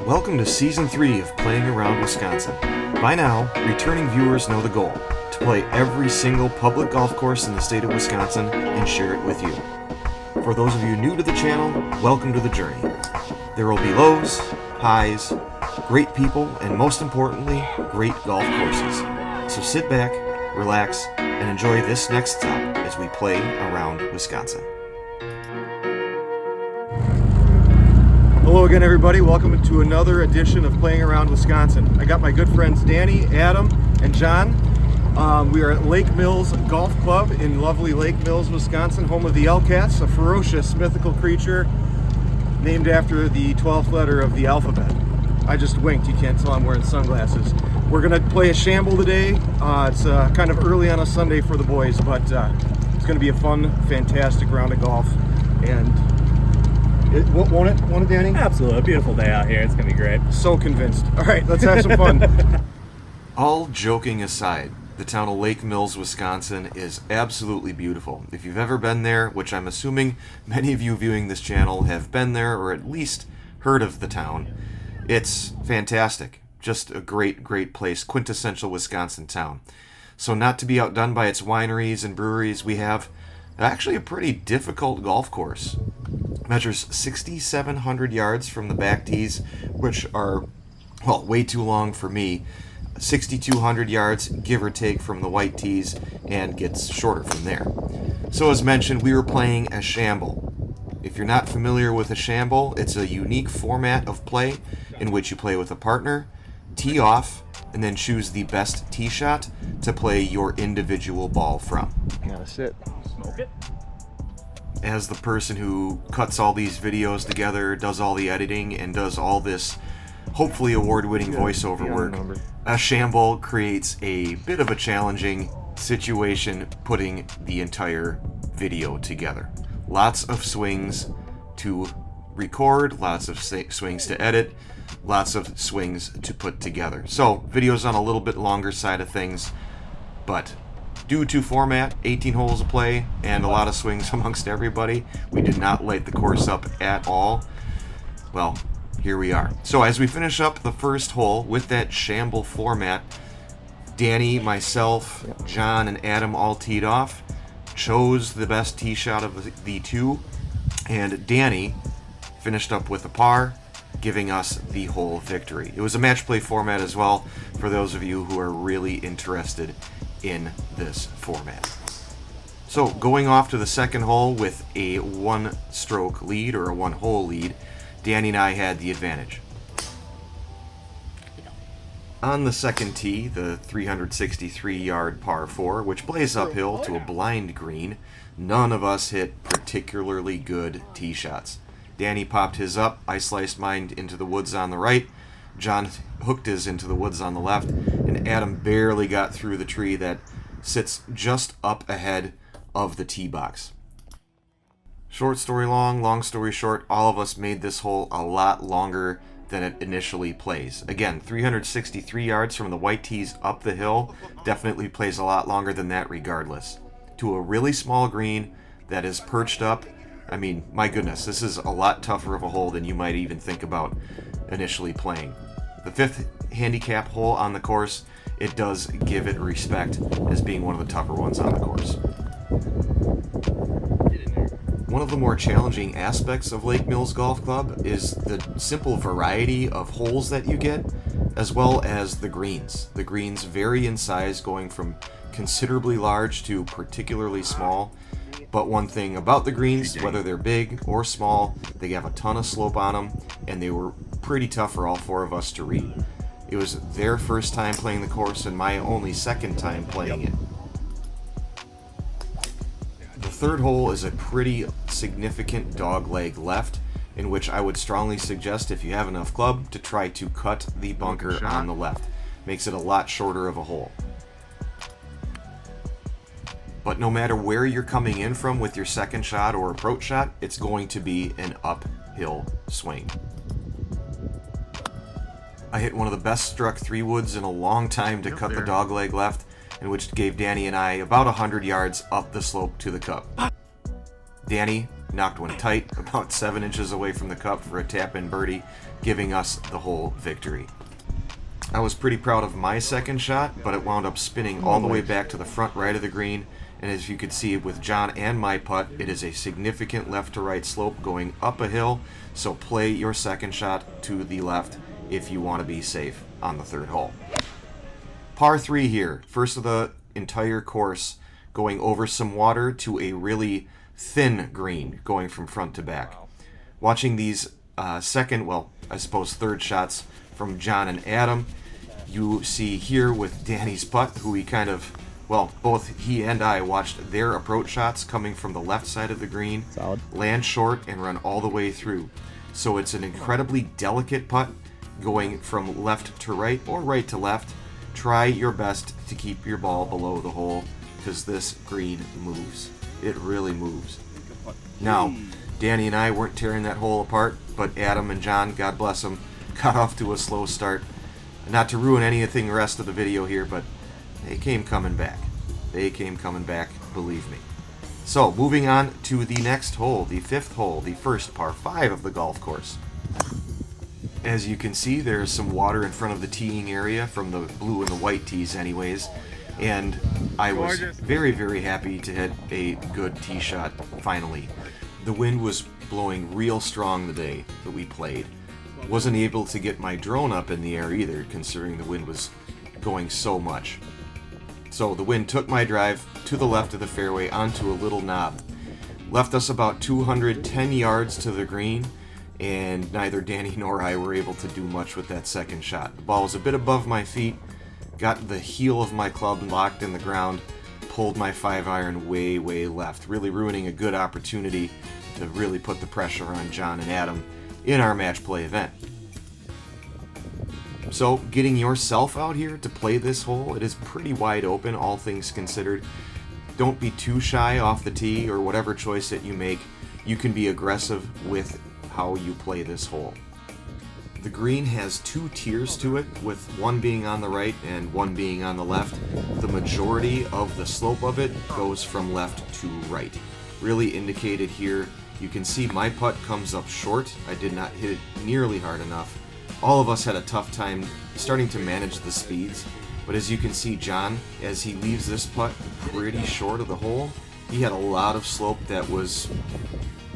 Welcome to Season 3 of Playing Around Wisconsin. By now, returning viewers know the goal, to play every single public golf course in the state of Wisconsin and share it with you. For those of you new to the channel, welcome to the journey. There will be lows, highs, great people, and most importantly, great golf courses. So sit back, relax, and enjoy this next stop as we play around Wisconsin. Hello again, everybody. Welcome to another edition of Playing Around Wisconsin. I got my good friends Danny, Adam, and John. We are at Lake Mills Golf Club in lovely Lake Mills, Wisconsin, home of the Elcats, a ferocious mythical creature named after the 12th letter of the alphabet. I just winked. You can't tell I'm wearing sunglasses. We're going to play a shamble today. It's kind of early on a Sunday for the boys, but it's going to be a fun, fantastic round of golf. And won't it, Danny? Absolutely. A beautiful day out here. It's going to be great. So convinced. All right, let's have some fun. All joking aside, the town of Lake Mills, Wisconsin is absolutely beautiful. If you've ever been there, which I'm assuming many of you viewing this channel have been there or at least heard of the town, it's fantastic. Just a great, great place. Quintessential Wisconsin town. So not to be outdone by its wineries and breweries, we have actually a pretty difficult golf course. Measures 6,700 yards from the back tees, which are, well, way too long for me. 6,200 yards, give or take, from the white tees, and gets shorter from there. So as mentioned, we were playing a shamble. If you're not familiar with a shamble, it's a unique format of play in which you play with a partner, tee off, and then choose the best tee shot to play your individual ball from. Gotta sit. Smoke it. As the person who cuts all these videos together, does all the editing, and does all this hopefully award-winning voiceover work, a shamble creates a bit of a challenging situation putting the entire video together. Lots of swings to record, lots of swings to edit, lots of swings to put together. So, video's on a little bit longer side of things, but due to format, 18 holes of play, and a lot of swings amongst everybody, we did not light the course up at all. Well, here we are. So as we finish up the first hole with that shamble format, Danny, myself, John, and Adam all teed off, chose the best tee shot of the two, and Danny finished up with a par, giving us the hole victory. It was a match play format as well, for those of you who are really interested in this format. So going off to the second hole with a one-stroke lead, or a one-hole lead, Danny and I had the advantage. On the second tee, the 363-yard par 4, which plays uphill to a blind green, none of us hit particularly good tee shots. Danny popped his up, I sliced mine into the woods on the right, John hooked his into the woods on the left, and Adam barely got through the tree that sits just up ahead of the tee box. Short story long, long story short, all of us made this hole a lot longer than it initially plays. Again, 363 yards from the white tees up the hill definitely plays a lot longer than that regardless. To a really small green that is perched up, I mean, my goodness, this is a lot tougher of a hole than you might even think about initially playing. The fifth handicap hole on the course, it does give it respect as being one of the tougher ones on the course. One of the more challenging aspects of Lake Mills Golf Club is the simple variety of holes that you get, as well as the greens. The greens vary in size, going from considerably large to particularly small. But one thing about the greens, whether they're big or small, they have a ton of slope on them, and they were pretty tough for all four of us to read. It was their first time playing the course and my only second time playing it. The third hole is a pretty significant dogleg left, in which I would strongly suggest, if you have enough club, to try to cut the bunker on the left. Makes it a lot shorter of a hole. But no matter where you're coming in from with your second shot or approach shot, it's going to be an uphill swing. I hit one of the best struck 3-woods in a long time to cut the dogleg left, and which gave Danny and I about 100 yards up the slope to the cup. Danny knocked one tight, about 7 inches away from the cup for a tap-in birdie, giving us the hole victory. I was pretty proud of my second shot, but it wound up spinning all the way back to the front right of the green, and as you can see with John and my putt, it is a significant left to right slope going up a hill, so play your second shot to the left if you want to be safe on the third hole. Par 3 here, first of the entire course, going over some water to a really thin green, going from front to back. Watching these third shots from John and Adam, you see here with Danny's putt, who we both he and I watched their approach shots coming from the left side of the green, land short and run all the way through. So it's an incredibly delicate putt going from left to right or right to left. Try your best to keep your ball below the hole because this green moves. It really moves. Now, Danny and I weren't tearing that hole apart, but Adam and John, God bless them, got off to a slow start. Not to ruin anything the rest of the video here, but they came coming back. They came coming back, believe me. So, moving on to the next hole, the 5th hole, the first par 5 of the golf course. As you can see, there's some water in front of the teeing area from the blue and the white tees anyways, and I was very, very happy to hit a good tee shot finally. The wind was blowing real strong the day that we played. Wasn't able to get my drone up in the air either, considering the wind was going so much. So the wind took my drive to the left of the fairway onto a little knob. Left us about 210 yards to the green, and neither Danny nor I were able to do much with that second shot. The ball was a bit above my feet, got the heel of my club locked in the ground, pulled my 5-iron way, way left, really ruining a good opportunity to really put the pressure on John and Adam in our match play event. So, getting yourself out here to play this hole, it is pretty wide open, all things considered. Don't be too shy off the tee or whatever choice that you make. You can be aggressive with how you play this hole. The green has 2 tiers to it, with one being on the right and one being on the left. The majority of the slope of it goes from left to right. Really indicated here. You can see my putt comes up short. I did not hit it nearly hard enough. All of us had a tough time starting to manage the speeds, but as you can see, John, as he leaves this putt pretty short of the hole, he had a lot of slope that was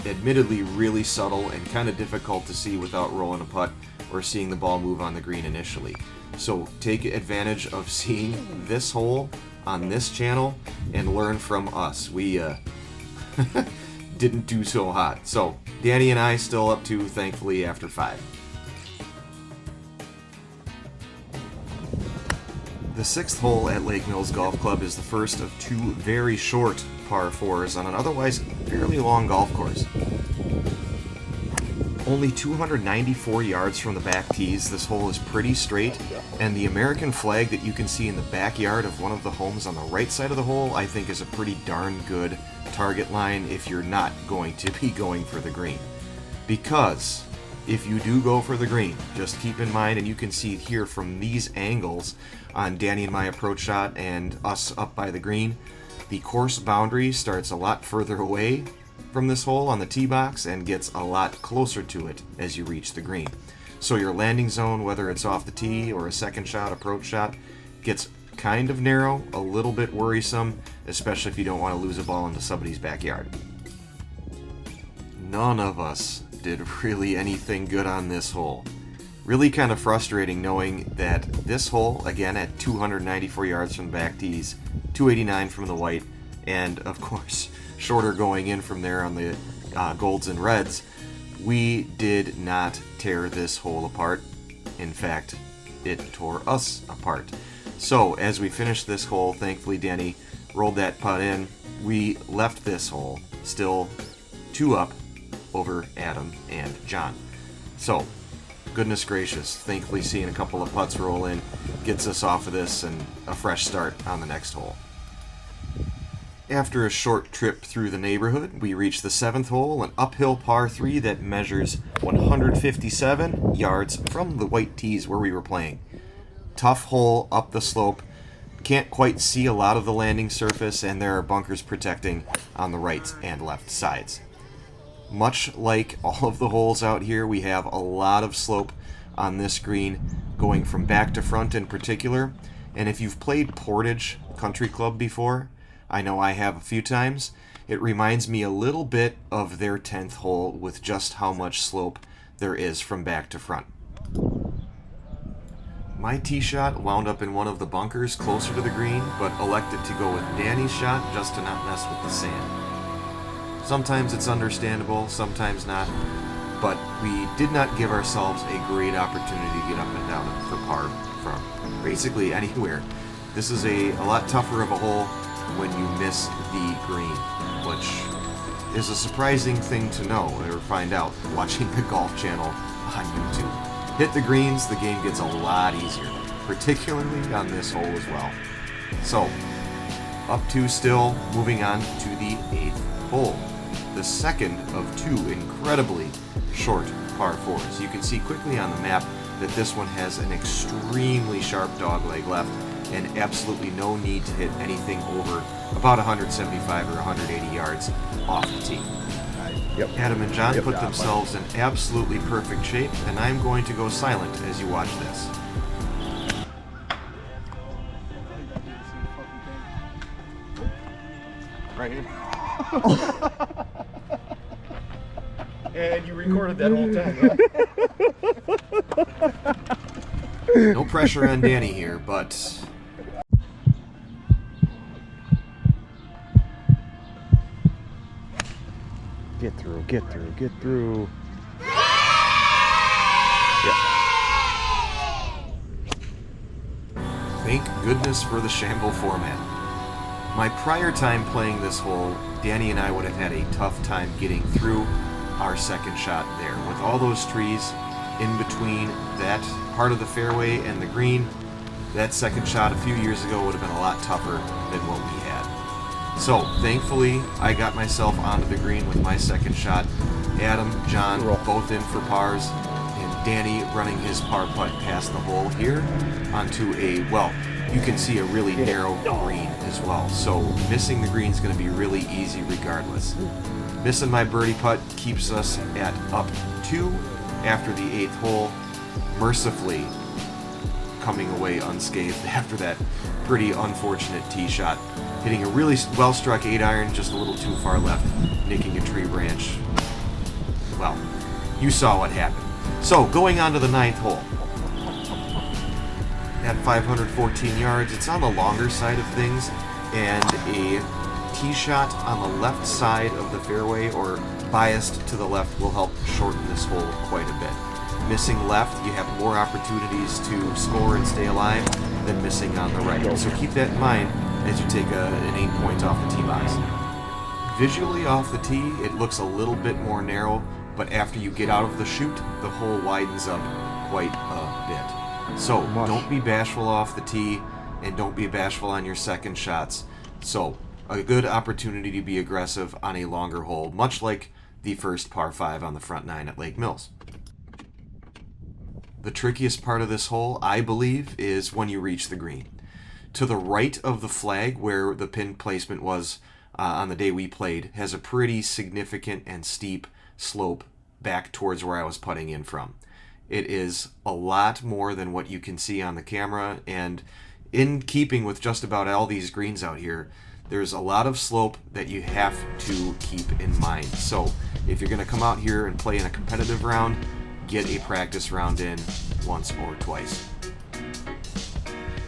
admittedly really subtle and kind of difficult to see without rolling a putt or seeing the ball move on the green initially. So take advantage of seeing this hole on this channel and learn from us. We didn't do so hot. So Danny and I still up to, thankfully, after 5. The 6th hole at Lake Mills Golf Club is the first of 2 very short par 4s on an otherwise fairly long golf course. Only 294 yards from the back tees, this hole is pretty straight, and the American flag that you can see in the backyard of one of the homes on the right side of the hole I think is a pretty darn good target line if you're not going to be going for the green. Because if you do go for the green, just keep in mind, and you can see here from these angles on Danny and my approach shot and us up by the green, the course boundary starts a lot further away from this hole on the tee box and gets a lot closer to it as you reach the green. So your landing zone, whether it's off the tee or a second shot, approach shot, gets kind of narrow, a little bit worrisome, especially if you don't want to lose a ball into somebody's backyard. None of us did really anything good on this hole. Really kind of frustrating knowing that this hole, again at 294 yards from the back tees, 289 from the white, and of course shorter going in from there on the golds and reds, we did not tear this hole apart. In fact, it tore us apart. So as we finished this hole, thankfully Danny rolled that putt in. We left this hole still 2 up over Adam and John. So, goodness gracious, thankfully seeing a couple of putts roll in gets us off of this and a fresh start on the next hole. After a short trip through the neighborhood, we reach the 7th hole, an uphill par 3 that measures 157 yards from the white tees where we were playing. Tough hole up the slope, can't quite see a lot of the landing surface, and there are bunkers protecting on the right and left sides. Much like all of the holes out here, we have a lot of slope on this green, going from back to front in particular. And if you've played Portage Country Club before, I know I have a few times, it reminds me a little bit of their 10th hole with just how much slope there is from back to front. My tee shot wound up in one of the bunkers closer to the green, but elected to go with Danny's shot just to not mess with the sand. Sometimes it's understandable, sometimes not, but we did not give ourselves a great opportunity to get up and down for par from basically anywhere. This is a lot tougher of a hole when you miss the green, which is a surprising thing to know or find out watching the Golf Channel on YouTube. Hit the greens, the game gets a lot easier, particularly on this hole as well. So, up 2 still, moving on to the 8th hole. The second of 2 incredibly short par 4s. You can see quickly on the map that this one has an extremely sharp dogleg left and absolutely no need to hit anything over about 175 or 180 yards off the tee. Yep. Adam and John put themselves in absolutely perfect shape, and I'm going to go silent as you watch this. Right here. And you recorded that whole time, yeah? No pressure on Danny here, but Get through, get through, get through. thank goodness for the shamble format. My prior time playing this hole, Danny and I would have had a tough time getting through our second shot there. With all those trees in between that part of the fairway and the green, that second shot a few years ago would have been a lot tougher than what we had. So, thankfully, I got myself onto the green with my second shot. Adam, John, both in for pars, and Danny running his par putt past the hole here onto a, well, you can see a really narrow green as well. So, missing the green is going to be really easy regardless. Missing my birdie putt keeps us at up 2 after the 8th hole, mercifully coming away unscathed after that pretty unfortunate tee shot. Hitting a really well-struck 8-iron, just a little too far left, nicking a tree branch. Well, you saw what happened. So, going on to the 9th hole. At 514 yards, it's on the longer side of things, and a tee shot on the left side of the fairway, or biased to the left, will help shorten this hole quite a bit. Missing left, you have more opportunities to score and stay alive than missing on the right. So keep that in mind as you take an 8-point off the tee box. Visually off the tee, it looks a little bit more narrow, but after you get out of the chute, the hole widens up quite a bit. So don't be bashful off the tee, and don't be bashful on your second shots. So a good opportunity to be aggressive on a longer hole, much like the first par 5 on the front 9 at Lake Mills. The trickiest part of this hole, I believe, is when you reach the green. To the right of the flag, where the pin placement was on the day we played, has a pretty significant and steep slope back towards where I was putting in from. It is a lot more than what you can see on the camera, and in keeping with just about all these greens out here, there's a lot of slope that you have to keep in mind. So if you're going to come out here and play in a competitive round, get a practice round in once or twice.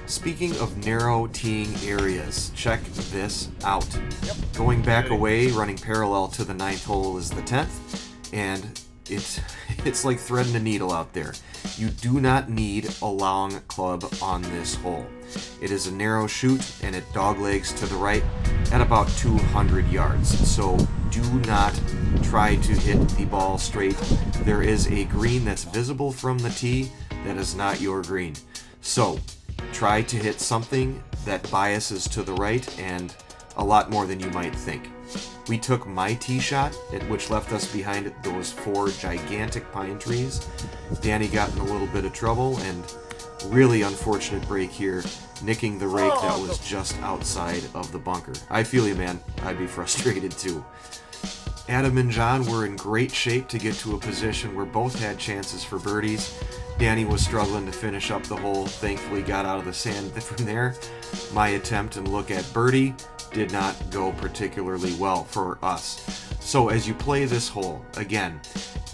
Speaking of narrow teeing areas, check this out. Going back away, running parallel to the 9th hole is the 10th, and it's like threading a needle out there. You do not need a long club on this hole. It is a narrow chute, and it doglegs to the right at about 200 yards. So do not try to hit the ball straight. There is a green that's visible from the tee that is not your green. So try to hit something that biases to the right, and a lot more than you might think. We took my tee shot, which left us behind those 4 gigantic pine trees. Danny got in a little bit of trouble, and really unfortunate break here, nicking the rake that was just outside of the bunker. I feel you, man. I'd be frustrated too. Adam and John were in great shape to get to a position where both had chances for birdies. Danny was struggling to finish up the hole, thankfully got out of the sand from there. My attempt and look at birdie did not go particularly well for us. So as you play this hole, again,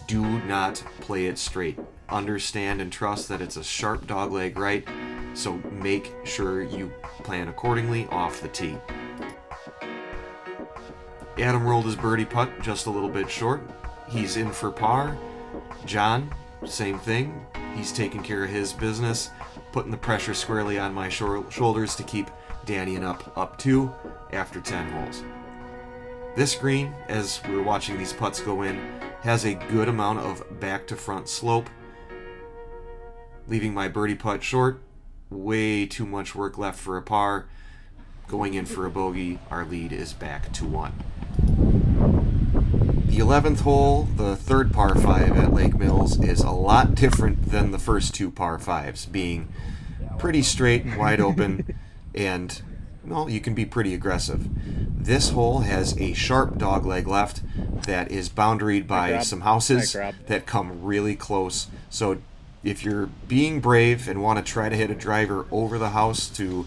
do not play it straight. Understand and trust that it's a sharp dogleg right, so make sure you plan accordingly off the tee. Adam rolled his birdie putt just a little bit short. He's in for par. John, same thing. He's taking care of his business, putting the pressure squarely on my shoulders to keep Danny and up 2 after 10 holes. This green, as we're watching these putts go in, has a good amount of back to front slope, leaving my birdie putt short. Way too much work left for a par. Going in for a bogey, our lead is back to 1. The 11th hole, the third par 5 at Lake Mills, is a lot different than the first 2 par 5s, being pretty straight, wide open, and, well, you can be pretty aggressive. This hole has a sharp dogleg left that is boundaried by some houses that come really close. So if you're being brave and want to try to hit a driver over the house to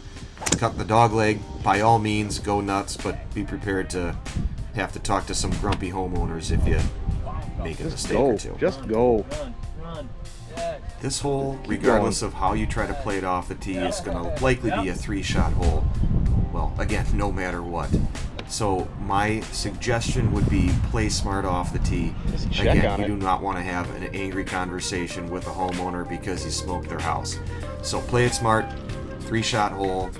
cut the dogleg, by all means, go nuts, but be prepared to have to talk to some grumpy homeowners if you make a mistake or two. Just go. This hole, regardless of how you try to play it off the tee, is going to likely be a 3-shot hole. Well, again, no matter what. So my suggestion would be play smart off the tee. Again, you do not want to have an angry conversation with a homeowner because you smoked their house. So play it smart, 3-shot hole,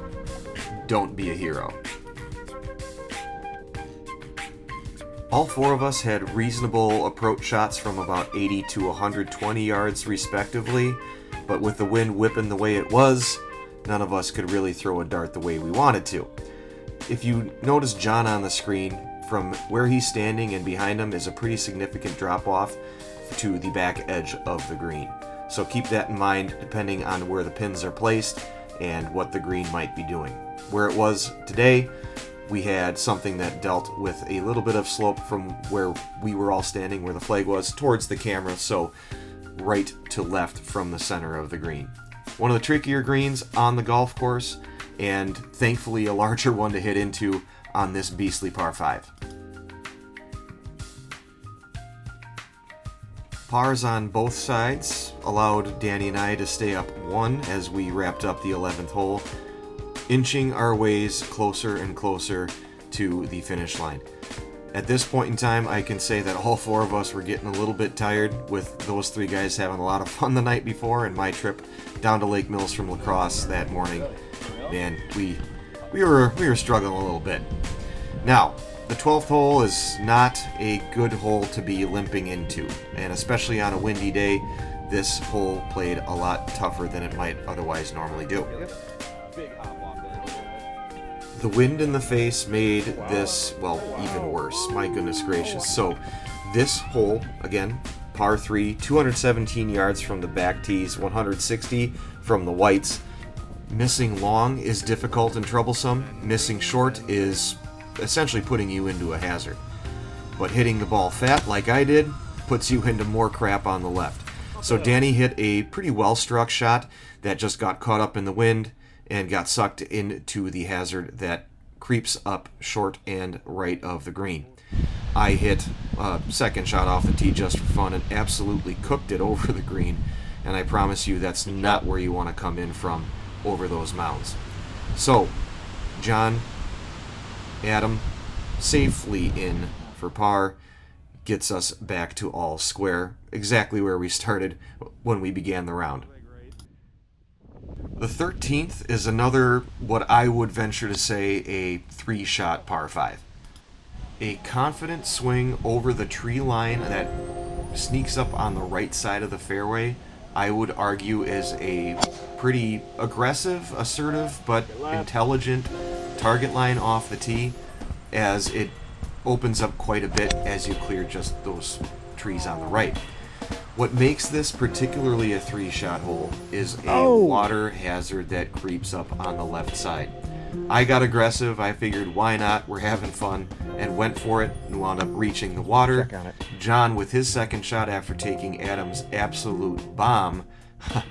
don't be a hero. All 4 of us had reasonable approach shots from about 80 to 120 yards respectively, but with the wind whipping the way it was, none of us could really throw a dart the way we wanted to. If you notice John on the screen, from where he's standing and behind him is a pretty significant drop off to the back edge of the green. So keep that in mind depending on where the pins are placed and what the green might be doing. Where it was today, we had something that dealt with a little bit of slope from where we were all standing, where the flag was, towards the camera, so right to left from the center of the green. One of the trickier greens on the golf course, and thankfully a larger one to hit into on this beastly par 5. Pars on both sides allowed Danny and I to stay up 1 as we wrapped up the 11th hole, inching our ways closer and closer to the finish line. At this point in time, I can say that all 4 of us were getting a little bit tired, with those 3 guys having a lot of fun the night before, and my trip down to Lake Mills from La Crosse that morning. Man, we were struggling a little bit. Now, the 12th hole is not a good hole to be limping into, and especially on a windy day, this hole played a lot tougher than it might otherwise normally do. The wind in the face made this, well, even worse. My goodness gracious. So this hole, again, par 3, 217 yards from the back tees, 160 from the whites. Missing long is difficult and troublesome. Missing short is essentially putting you into a hazard. But hitting the ball fat, like I did, puts you into more crap on the left. So Danny hit a pretty well-struck shot that just got caught up in the wind and got sucked into the hazard that creeps up short and right of the green. I hit a second shot off the tee just for fun and absolutely cooked it over the green, and I promise you that's not where you want to come in from over those mounds. So, John, Adam, safely in for par, gets us back to all square, exactly where we started when we began the round. The 13th is another, what I would venture to say, a 3-shot par 5. A confident swing over the tree line that sneaks up on the right side of the fairway, I would argue is a pretty aggressive, assertive, but intelligent target line off the tee, as it opens up quite a bit as you clear just those trees on the right. What makes this particularly a 3-shot hole is a water hazard that creeps up on the left side. I got aggressive. I figured, why not? We're having fun, and went for it and wound up reaching the water. Check on it. John, with his second shot after taking Adam's absolute bomb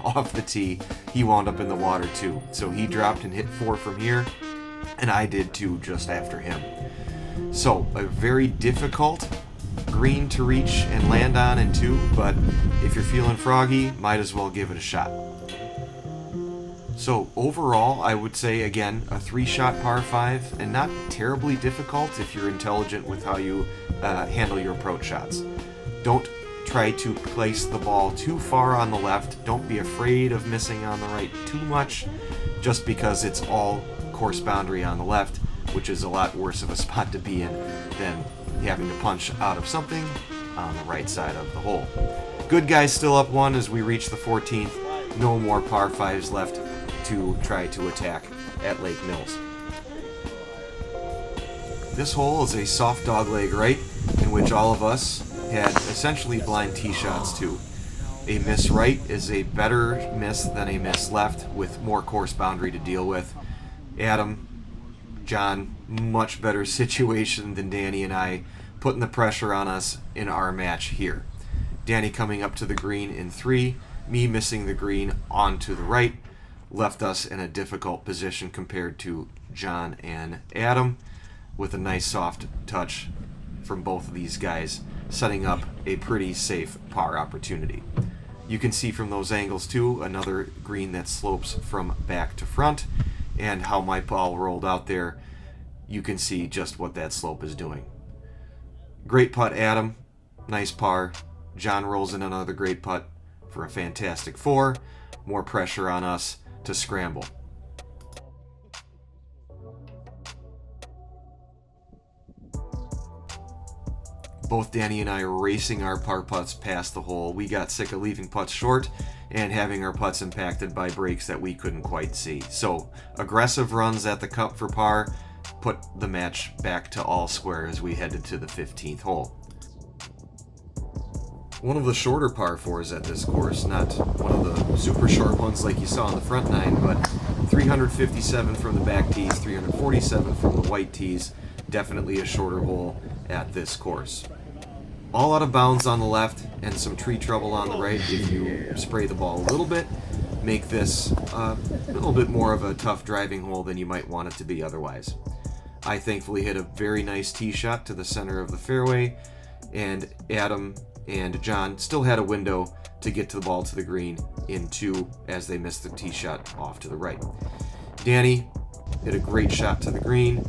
off the tee, he wound up in the water too. So he dropped and hit 4 from here, and I did too just after him. So a very difficult green to reach and land on in 2, but if you're feeling froggy, might as well give it a shot. So overall, I would say, again, a 3-shot par 5, and not terribly difficult if you're intelligent with how you handle your approach shots. Don't try to place the ball too far on the left. Don't be afraid of missing on the right too much, just because it's all course boundary on the left, which is a lot worse of a spot to be in than having to punch out of something on the right side of the hole. Good guys still up 1 as we reach the 14th. No more par 5s left to try to attack at Lake Mills. This hole is a soft dogleg right, in which all of us had essentially blind tee shots too. A miss right is a better miss than a miss left, with more course boundary to deal with. Adam, John, much better situation than Danny and I, putting the pressure on us in our match here. Danny coming up to the green in 3, me missing the green onto the right, left us in a difficult position compared to John and Adam, with a nice soft touch from both of these guys, setting up a pretty safe par opportunity. You can see from those angles too, another green that slopes from back to front, and how my ball rolled out there. You can see just what that slope is doing. Great putt, Adam. Nice par. John rolls in another great putt for a fantastic 4. More pressure on us to scramble. Both Danny and I are racing our par putts past the hole. We got sick of leaving putts short and having our putts impacted by breaks that we couldn't quite see. So aggressive runs at the cup for par put the match back to all square as we headed to the 15th hole. One of the shorter par 4s at this course, not one of the super short ones like you saw on the front 9, but 357 from the back tees, 347 from the white tees. Definitely a shorter hole at this course. All out of bounds on the left and some tree trouble on the right. If you spray the ball a little bit, make this a little bit more of a tough driving hole than you might want it to be otherwise. I thankfully hit a very nice tee shot to the center of the fairway, and Adam and John still had a window to get to the ball to the green in 2 as they missed the tee shot off to the right. Danny hit a great shot to the green,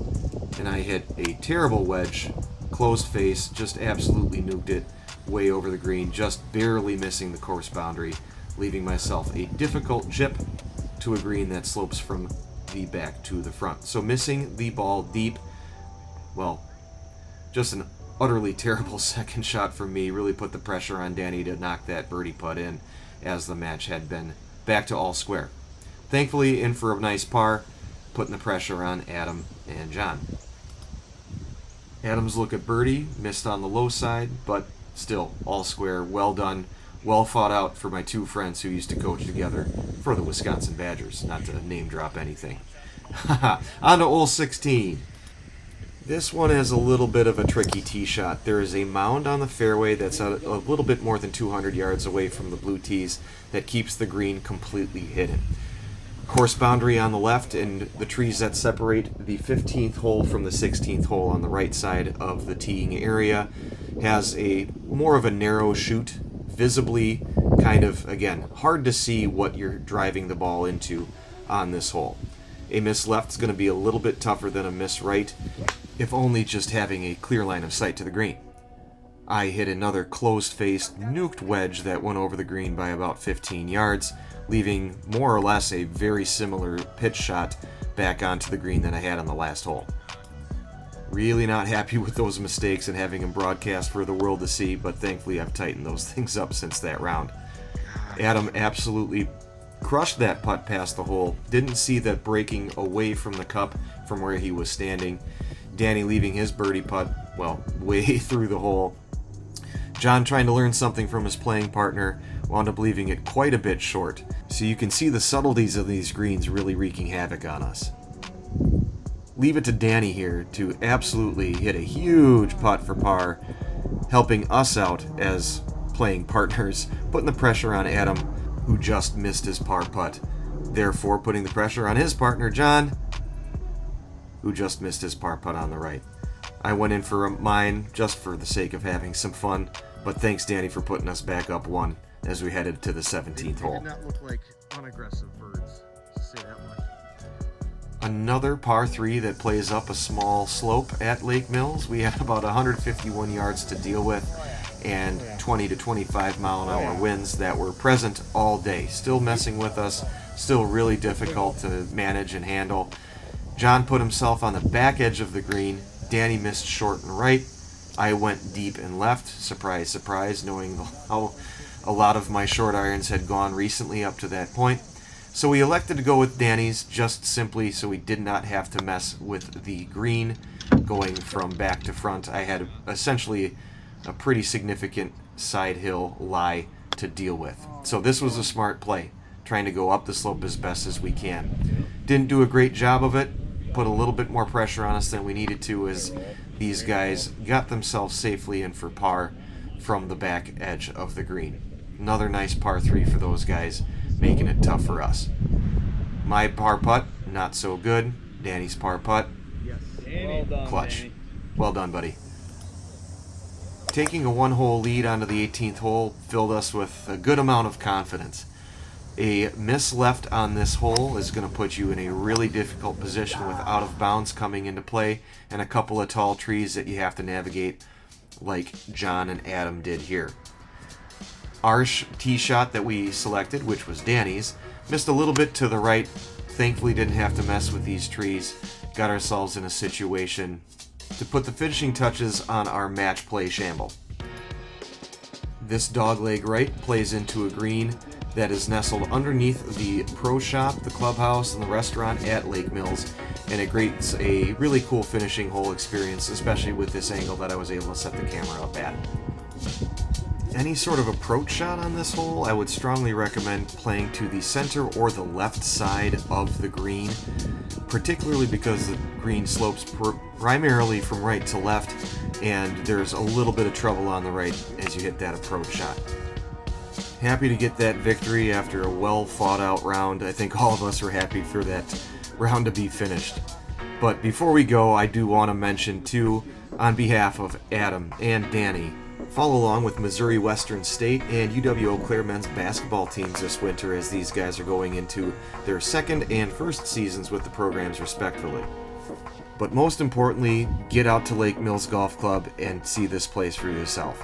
and I hit a terrible wedge, closed face, just absolutely nuked it way over the green, just barely missing the course boundary, leaving myself a difficult chip to a green that slopes from the back to the front. So missing the ball deep, well, just an utterly terrible second shot from me. Really put the pressure on Danny to knock that birdie putt in, as the match had been back to all square. Thankfully in for a nice par, putting the pressure on Adam and John. Adam's look at birdie, missed on the low side, but still all square. Well done, well fought out for my 2 friends who used to coach together for the Wisconsin Badgers, not to name drop anything. On to hole 16. This one has a little bit of a tricky tee shot. There is a mound on the fairway that's a little bit more than 200 yards away from the blue tees that keeps the green completely hidden. Course boundary on the left, and the trees that separate the 15th hole from the 16th hole on the right side of the teeing area has a more of a narrow chute, visibly kind of, again, hard to see what you're driving the ball into on this hole. A miss left is going to be a little bit tougher than a miss right, if only just having a clear line of sight to the green. I hit another closed-faced, nuked wedge that went over the green by about 15 yards, leaving more or less a very similar pitch shot back onto the green that I had on the last hole. Really not happy with those mistakes and having them broadcast for the world to see, but thankfully I've tightened those things up since that round. Adam absolutely crushed that putt past the hole. Didn't see that breaking away from the cup from where he was standing. Danny leaving his birdie putt, well, way through the hole. John trying to learn something from his playing partner, wound up leaving it quite a bit short. So you can see the subtleties of these greens really wreaking havoc on us. leave it to Danny here to absolutely hit a huge putt for par, helping us out as playing partners, putting the pressure on Adam, who just missed his par putt, therefore putting the pressure on his partner, John, who just missed his par putt on the right. I went in for mine just for the sake of having some fun, but thanks, Danny, for putting us back up one as we headed to the 17th hole. They did not look like unaggressive birds, to say that much. Another par 3 that plays up a small slope at Lake Mills. We had about 151 yards to deal with and 20 to 25 mile an hour winds that were present all day. Still messing with us, still really difficult to manage and handle. John put himself on the back edge of the green. Danny missed short and right. I went deep and left. Surprise, surprise, knowing how a lot of my short irons had gone recently up to that point. So we elected to go with Danny's just simply so we did not have to mess with the green going from back to front. I had essentially a pretty significant side hill lie to deal with. So this was a smart play, trying to go up the slope as best as we can. Didn't do a great job of it. Put a little bit more pressure on us than we needed to as these guys got themselves safely in for par from the back edge of the green. Another nice par 3 for those guys, making it tough for us. My par putt, not so good. Danny's par putt, Well done, clutch. Danny. Well done, buddy. Taking a one-hole lead onto the 18th hole filled us with a good amount of confidence. A miss left on this hole is going to put you in a really difficult position with out of bounds coming into play and a couple of tall trees that you have to navigate like John and Adam did here. Our tee shot that we selected, which was Danny's, missed a little bit to the right. Thankfully didn't have to mess with these trees. Got ourselves in a situation to put the finishing touches on our match play shamble. This dogleg right plays into a green that is nestled underneath the pro shop, the clubhouse, and the restaurant at Lake Mills, and it creates a really cool finishing hole experience, especially with this angle that I was able to set the camera up at. Any sort of approach shot on this hole, I would strongly recommend playing to the center or the left side of the green, particularly because the green slopes primarily from right to left, and there's a little bit of trouble on the right as you hit that approach shot. Happy to get that victory after a well fought out round. I think all of us are happy for that round to be finished. But before we go, I do want to mention too, on behalf of Adam and Danny, follow along with Missouri Western State and UW Eau Claire men's basketball teams this winter as these guys are going into their second and first seasons with the programs respectively. But most importantly, get out to Lake Mills Golf Club and see this place for yourself.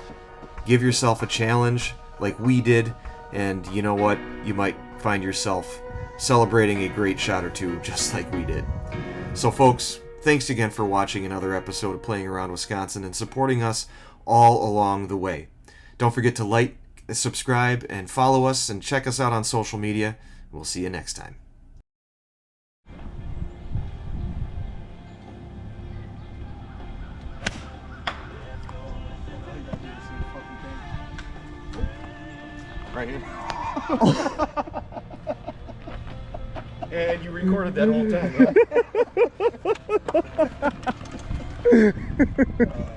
Give yourself a challenge like we did, and you know what? You might find yourself celebrating a great shot or two just like we did. So folks, thanks again for watching another episode of Playing Around Wisconsin and supporting us all along the way. Don't forget to like, subscribe, and follow us, and check us out on social media. We'll see you next time. Right here. And you recorded that whole time, yeah?